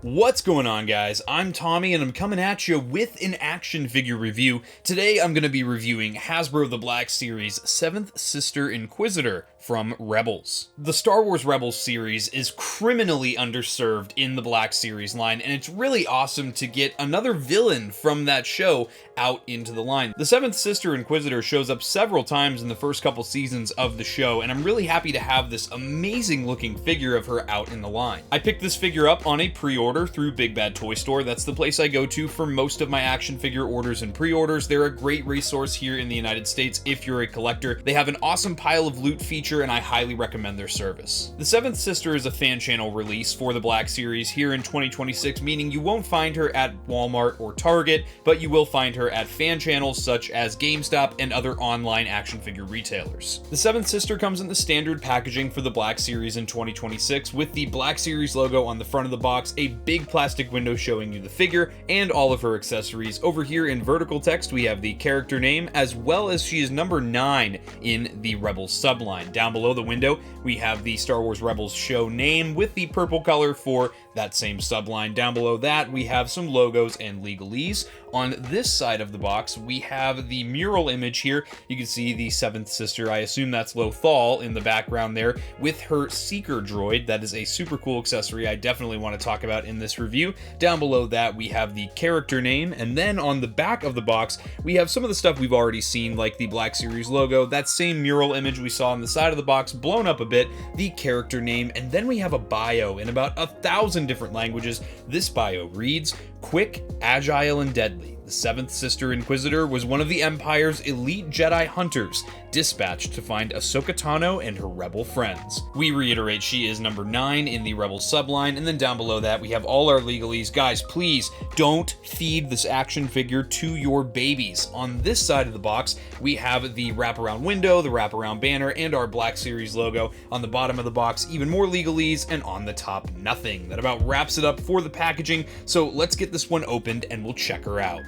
What's going on, guys? I'm Tommy and I'm coming at you with an action figure review. Today I'm going to be reviewing Hasbro The Black Series 7th Sister Inquisitor from Rebels. The Star Wars Rebels series is criminally underserved in the Black Series line, and it's really awesome to get another villain from that show out into the line. The 7th Sister Inquisitor shows up several times in the first couple seasons of the show, and I'm really happy to have this amazing looking figure of her out in the line. I picked this figure up on a pre-order through Big Bad Toy Store. That's the place I go to for most of my action figure orders and pre-orders. They're a great resource here in the United States if you're a collector. They have an awesome pile of loot feature, and I highly recommend their service. The 7th Sister is a fan channel release for the Black Series here in 2026, meaning you won't find her at Walmart or Target, but you will find her at fan channels such as GameStop and other online action figure retailers. The 7th Sister comes in the standard packaging for the Black Series in 2026 with the Black Series logo on the front of the box, a big plastic window showing you the figure and all of her accessories. Over here in vertical text we have the character name, as well as she is number 9 in the Rebels subline. Down below the window we have the Star Wars Rebels show name with the purple color for that same subline. Down below that we have some logos and legalese. On this side of the box we have the mural image here. You can see the 7th Sister, I assume that's Lothal in the background there, with her Seeker droid. That is a super cool accessory I definitely want to talk about in this review. Down below that we have the character name, and then on the back of the box we have some of the stuff we've already seen, like the Black Series logo, that same mural image we saw on the side of the box blown up a bit, the character name, and then we have a bio in about 1,000 different languages. This bio reads, "Quick, agile, and deadly. The 7th Sister Inquisitor was one of the Empire's elite Jedi hunters, dispatched to find Ahsoka Tano and her rebel friends." We reiterate, she is number 9 in the Rebel subline, and then down below that we have all our legalese. Guys, please don't feed this action figure to your babies. On this side of the box, we have the wraparound window, the wraparound banner, and our Black Series logo. On the bottom of the box, even more legalese, and on the top, nothing. That about wraps it up for the packaging, so let's get this one opened and we'll check her out.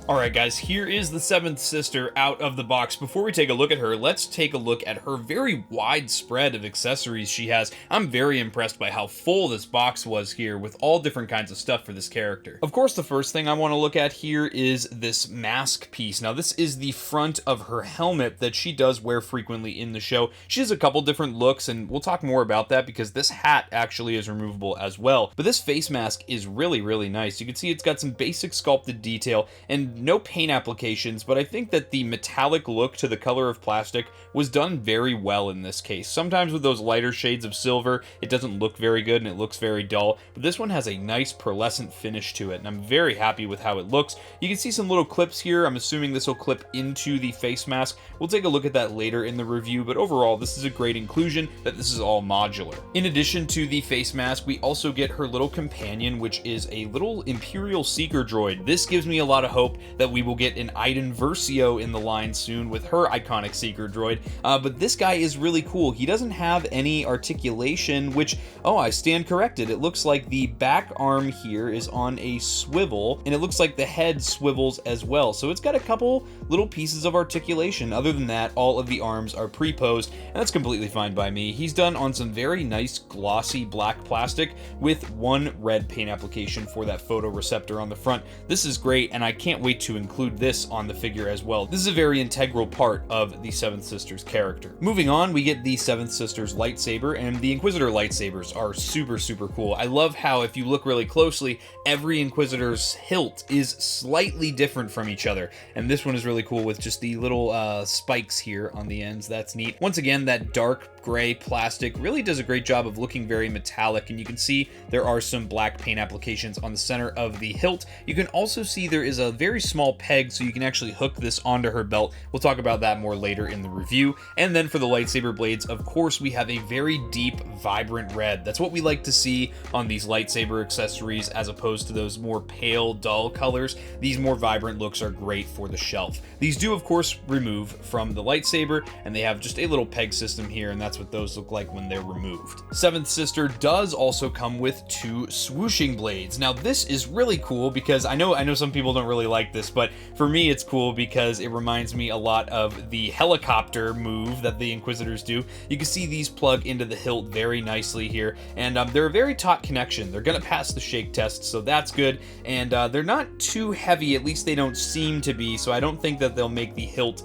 Alright guys, here is the 7th Sister out of the box. Before we take a look at her, let's take a look at her very wide spread of accessories she has. I'm very impressed by how full this box was here with all different kinds of stuff for this character. Of course, the first thing I want to look at here is this mask piece. Now this is the front of her helmet that she does wear frequently in the show. She has a couple different looks, and we'll talk more about that because this hat actually is removable as well. But this face mask is really, really nice. You can see it's got some basic sculpted detail and no paint applications, but I think that the metallic look to the color of plastic was done very well in this case. Sometimes with those lighter shades of silver, it doesn't look very good and it looks very dull, but this one has a nice pearlescent finish to it, and I'm very happy with how it looks. You can see some little clips here. I'm assuming this will clip into the face mask. We'll take a look at that later in the review, but overall, this is a great inclusion that this is all modular. In addition to the face mask, we also get her little companion, which is a little Imperial Seeker droid. This gives me a lot of hope that we will get an Iden Versio in the line soon with her iconic Seeker droid, but this guy is really cool. He doesn't have any articulation, which, oh, I stand corrected. It looks like the back arm here is on a swivel, and it looks like the head swivels as well, so it's got a couple little pieces of articulation. Other than that, all of the arms are pre-posed, and that's completely fine by me. He's done on some very nice glossy black plastic with one red paint application for that photoreceptor on the front. This is great, and I can't wait to include this on the figure as well. This is a very integral part of the 7th Sister's character. Moving on, we get the 7th Sister's lightsaber, and the Inquisitor lightsabers are super, super cool. I love how, if you look really closely, every Inquisitor's hilt is slightly different from each other, and this one is really cool with just the little spikes here on the ends. That's neat. Once again, that dark gray plastic really does a great job of looking very metallic, and you can see there are some black paint applications on the center of the hilt. You can also see there is a very small peg so you can actually hook this onto her belt. We'll talk about that more later in the review. And then for the lightsaber blades, of course, we have a very deep, vibrant red. That's what we like to see on these lightsaber accessories as opposed to those more pale, dull colors. These more vibrant looks are great for the shelf. These do, of course, remove from the lightsaber, and they have just a little peg system here, and that's what those look like when they're removed. Seventh Sister does also come with 2 swooshing blades. Now, this is really cool because I know some people don't really like this, but for me it's cool because it reminds me a lot of the helicopter move that the Inquisitors do. You can see these plug into the hilt very nicely here, and they're a very taut connection. They're gonna pass the shake test, so that's good, and they're not too heavy, at least they don't seem to be, so I don't think that they'll make the hilt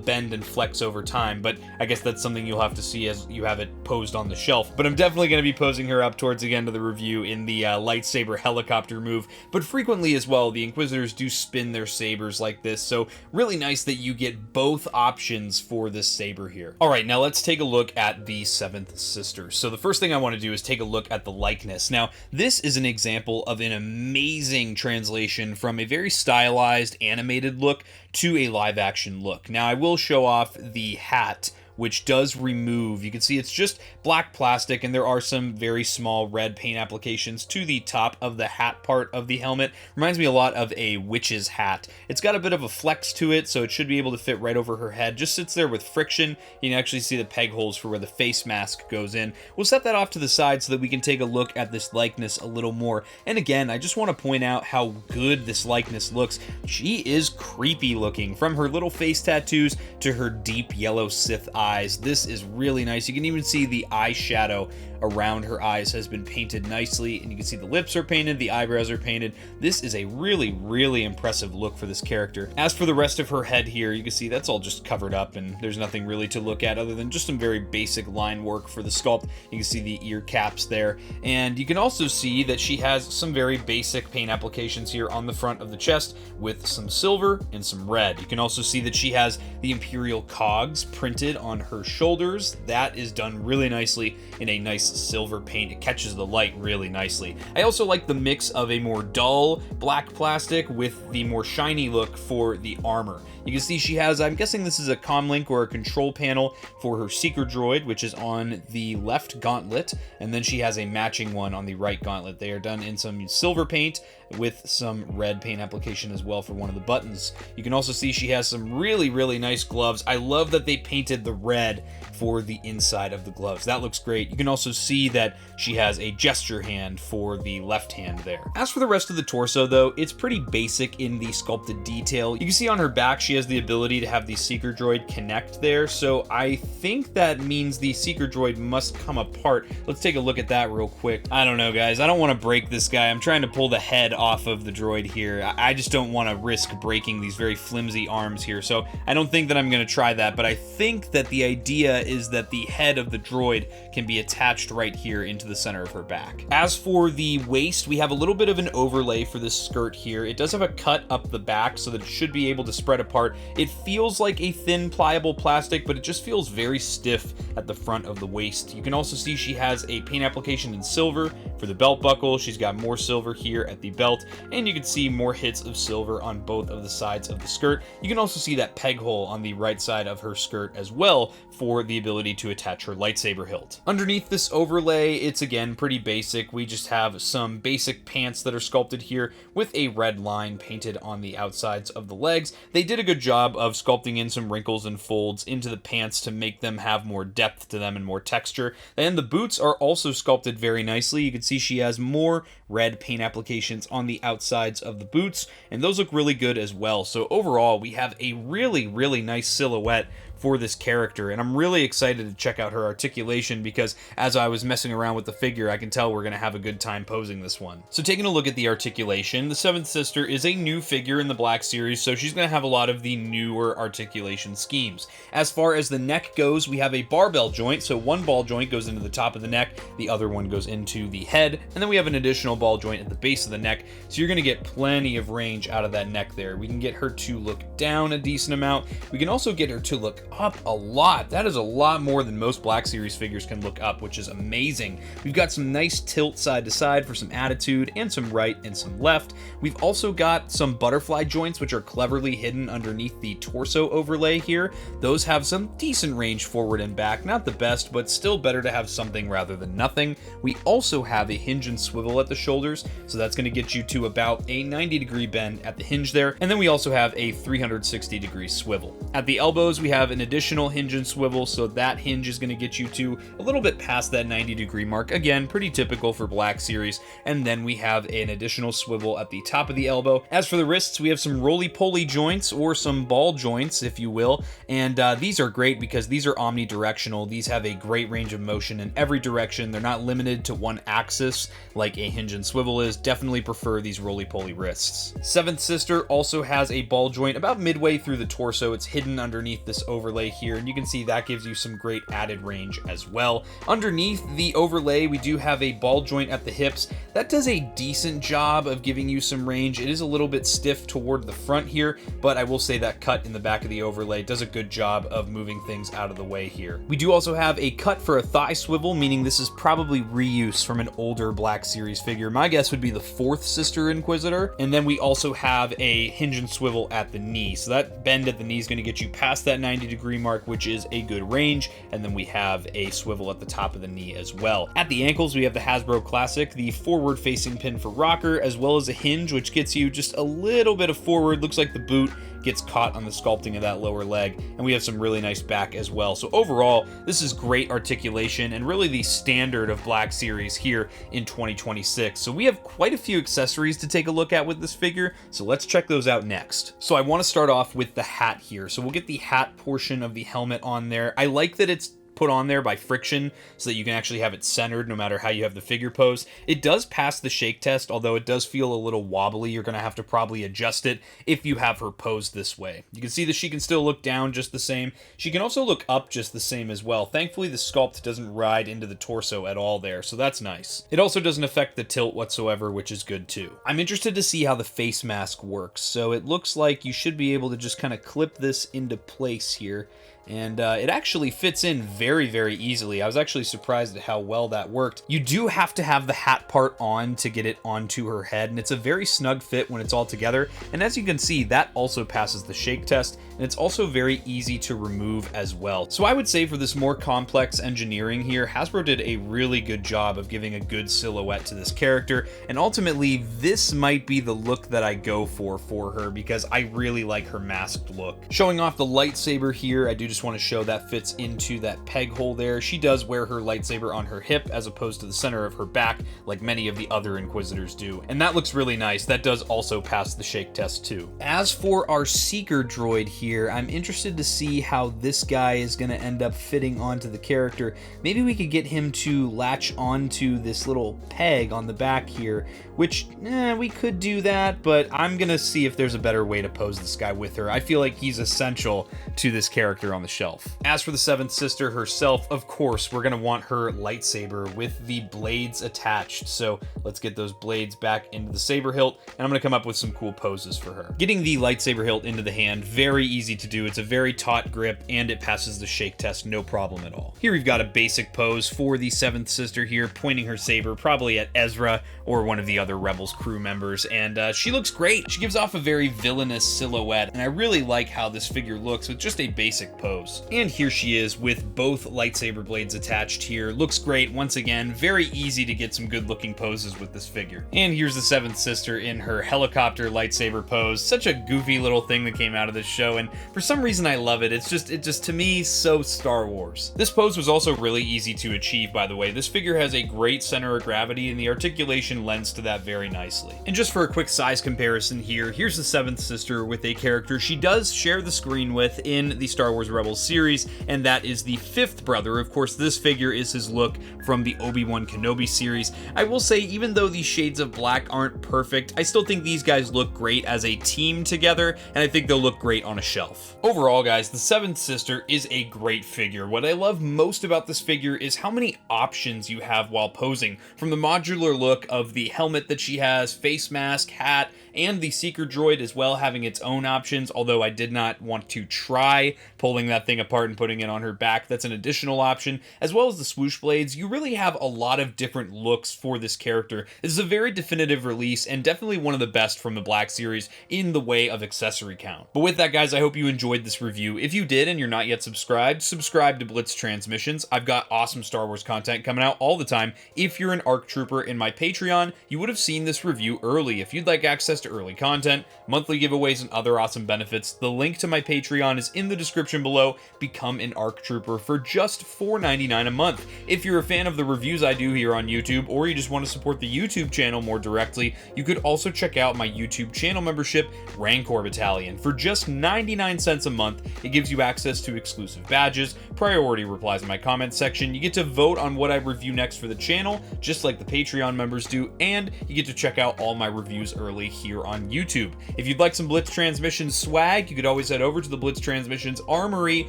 bend and flex over time, but I guess that's something you'll have to see as you have it posed on the shelf. But I'm definitely going to be posing her up towards the end of the review in the lightsaber helicopter move, but frequently as well, the Inquisitors do spin their sabers like this, so really nice that you get both options for this saber here. Alright, now let's take a look at the Seventh Sister. So the first thing I want to do is take a look at the likeness. Now, this is an example of an amazing translation from a very stylized, animated look to a live-action look. Now, I will show off the hat, which does remove. You can see it's just black plastic, and there are some very small red paint applications to the top of the hat part of the helmet. Reminds me a lot of a witch's hat. It's got a bit of a flex to it, so it should be able to fit right over her head. Just sits there with friction. You can actually see the peg holes for where the face mask goes in. We'll set that off to the side so that we can take a look at this likeness a little more. And again, I just want to point out how good this likeness looks. She is creepy looking, from her little face tattoos to her deep yellow Sith eyes. This is really nice. You can even see the eyeshadow around her eyes has been painted nicely, and you can see the lips are painted, the eyebrows are painted. This is a really impressive look for this character. As for the rest of her head here, you can see that's all just covered up, and there's nothing really to look at other than just some very basic line work for the sculpt. You can see the ear caps there, and you can also see that she has some very basic paint applications here on the front of the chest with some silver and some red. You can also see that she has the Imperial cogs printed on her shoulders. That is done really nicely in a nice silver paint. It catches the light really nicely. I also like the mix of a more dull black plastic with the more shiny look for the armor. You can see she has, I'm guessing this is a comlink or a control panel for her seeker droid, which is on the left gauntlet, and then she has a matching one on the right gauntlet. They are done in some silver paint with some red paint application as well for one of the buttons. You can also see she has some really nice gloves. I love that they painted the red for the inside of the gloves. That looks great. You can also see that she has a gesture hand for the left hand there. As for the rest of the torso though, it's pretty basic in the sculpted detail. You can see on her back she has the ability to have the seeker droid connect there, so I think that means the seeker droid must come apart. Let's take a look at that real quick. I don't know, guys. I don't want to break this guy. I'm trying to pull the head off of the droid here. I just don't want to risk breaking these very flimsy arms here, so I don't think that I'm going to try that, but I think that the idea is that the head of the droid can be attached right here into the center of her back. As for the waist, we have a little bit of an overlay for this skirt here. It does have a cut up the back so that it should be able to spread apart. It feels like a thin, pliable plastic, but it just feels very stiff at the front of the waist. You can also see she has a paint application in silver for the belt buckle. She's got more silver here at the belt, and you can see more hits of silver on both of the sides of the skirt. You can also see that peg hole on the right side of her skirt as well for the ability to attach her lightsaber hilt. Underneath this overlay, it's again pretty basic. We just have some basic pants that are sculpted here with a red line painted on the outsides of the legs. They did a good job of sculpting in some wrinkles and folds into the pants to make them have more depth to them and more texture. And the boots are also sculpted very nicely. You can see she has more red paint applications on the outsides of the boots, and those look really good as well. So overall, we have a really nice silhouette for this character, and I'm really excited to check out her articulation because as I was messing around with the figure, I can tell we're going to have a good time posing this one. So taking a look at the articulation, the Seventh Sister is a new figure in the Black Series, so she's going to have a lot of the newer articulation schemes. As far as the neck goes, we have a barbell joint, so one ball joint goes into the top of the neck, the other one goes into the head, and then we have an additional ball joint at the base of the neck, so you're going to get plenty of range out of that neck there. We can get her to look down a decent amount. We can also get her to look up a lot. That is a lot more than most Black Series figures can look up, which is amazing. We've got some nice tilt side to side for some attitude, and some right and some left. We've also got some butterfly joints, which are cleverly hidden underneath the torso overlay here. Those have some decent range forward and back. Not the best, but still better to have something rather than nothing. We also have a hinge and swivel at the shoulders, so that's going to get you to about a 90-degree bend at the hinge there. And then we also have a 360-degree swivel. At the elbows, we have an additional hinge and swivel, so that hinge is going to get you to a little bit past that 90-degree mark. Again, pretty typical for Black Series. And then we have an additional swivel at the top of the elbow. As for the wrists, we have some roly-poly joints, or some ball joints, if you will. And these are great because these are omnidirectional. These have a great range of motion in every direction. They're not limited to one axis like a hinge and swivel is. Definitely prefer these roly-poly wrists. Seventh Sister also has a ball joint about midway through the torso. It's hidden underneath this overlay here, and you can see that gives you some great added range as well. Underneath the overlay, we do have a ball joint at the hips. That does a decent job of giving you some range. It is a little bit stiff toward the front here, but I will say that cut in the back of the overlay does a good job of moving things out of the way here. We do also have a cut for a thigh swivel, meaning this is probably reuse from an older Black Series figure. My guess would be the fourth Sister Inquisitor. And then we also have a hinge and swivel at the knee. So that bend at the knee is going to get you past that 90-degree mark, which is a good range. And then we have a swivel at the top of the knee as well. At the ankles, we have the Hasbro Classic, the forward-facing pin for rocker, as well as a hinge, which gets you just a little bit of forward. Looks like the boot gets caught on the sculpting of that lower leg, and we have some really nice back as well. So overall, this is great articulation and really the standard of Black Series here in 2026. So we have quite a few accessories to take a look at with this figure, so let's check those out next. So I want to start off with the hat here. So we'll get the hat portion of the helmet on there. I like that it's put on there by friction so that you can actually have it centered no matter how you have the figure pose. It does pass the shake test, although it does feel a little wobbly. You're going to have to probably adjust it if you have her posed this way. You can see that she can still look down just the same. She can also look up just the same as well. Thankfully, the sculpt doesn't ride into the torso at all there, so that's nice. It also doesn't affect the tilt whatsoever, which is good too. I'm interested to see how the face mask works. So it looks like you should be able to just kind of clip this into place here. And it actually fits in very, very easily. I was actually surprised at how well that worked. You do have to have the hat part on to get it onto her head, and it's a very snug fit when it's all together. And as you can see, that also passes the shake test, and it's also very easy to remove as well. So I would say for this more complex engineering here, Hasbro did a really good job of giving a good silhouette to this character, and ultimately this might be the look that I go for her because I really like her masked look. Showing off the lightsaber here, I do just want to show that fits into that peg hole there. She does wear her lightsaber on her hip as opposed to the center of her back like many of the other Inquisitors do, and that looks really nice. That does also pass the shake test too. As for our Seeker droid here, I'm interested to see how this guy is going to end up fitting onto the character. Maybe we could get him to latch onto this little peg on the back here, which we could do that, but I'm going to see if there's a better way to pose this guy with her. I feel like he's essential to this character on the shelf. As for the Seventh Sister herself, of course, we're going to want her lightsaber with the blades attached. So let's get those blades back into the saber hilt, and I'm going to come up with some cool poses for her. Getting the lightsaber hilt into the hand, very easy to do. It's a very taut grip, and it passes the shake test no problem at all. Here we've got a basic pose for the Seventh Sister here, pointing her saber probably at Ezra or one of the other Rebels crew members, and she looks great. She gives off a very villainous silhouette, and I really like how this figure looks with just a basic pose. And here she is with both lightsaber blades attached here. Looks great. Once again, very easy to get some good looking poses with this figure. And here's the Seventh Sister in her helicopter lightsaber pose. Such a goofy little thing that came out of this show, and for some reason I love it. It just to me, so Star Wars. This pose was also really easy to achieve, by the way. This figure has a great center of gravity, and the articulation lends to that very nicely. And just for a quick size comparison here, here's the Seventh Sister with a character she does share the screen with in the Star Wars Rebels series, and that is the fifth brother. Of course, this figure is his look from the Obi-Wan Kenobi series. I will say, even though these shades of black aren't perfect, I still think these guys look great as a team together, and I think they'll look great on a shelf. Overall, guys, the Seventh Sister is a great figure. What I love most about this figure is how many options you have while posing, from the modular look of the helmet that she has, face mask, hat, and the Seeker droid as well having its own options, although I did not want to try pulling that thing apart and putting it on her back. That's an additional option, as well as the swoosh blades. You really have a lot of different looks for this character. This is a very definitive release and definitely one of the best from the Black Series in the way of accessory count. But with that, guys, I hope you enjoyed this review. If you did and you're not yet subscribed, subscribe to Blitz Transmissions. I've got awesome Star Wars content coming out all the time. If you're an ARC Trooper in my Patreon, you would have seen this review early. If you'd like access to early content, monthly giveaways, and other awesome benefits, the link to my Patreon is in the description below. Become an ARC Trooper for just $4.99 a month. If you're a fan of the reviews I do here on YouTube, or you just want to support the YouTube channel more directly, you could also check out my YouTube channel membership, Rancor Battalion. For just 99 cents a month, it gives you access to exclusive badges, priority replies in my comments section, you get to vote on what I review next for the channel, just like the Patreon members do, and you get to check out all my reviews early here on YouTube. If you'd like some Blitz Transmissions swag, you could always head over to the Blitz Transmissions Armory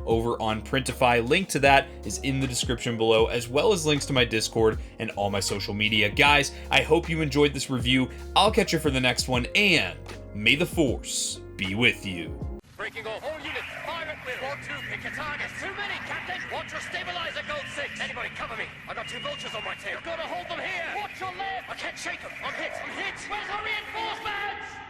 over on Printify. Link to that is in the description below, as well as links to my Discord and all my social media. Guys, I hope you enjoyed this review. I'll catch you for the next one, and may the Force be with you. Breaking off. All units, fire at will. 1-2, pick your targets. Too many, Captain. Watch your stabilizer, Gold 6. Anybody cover me. I got 2 vultures on my tail. You've got to hold them here. Watch your left. I can't shake them. I'm hit. I'm hit. Where's our reinforcements?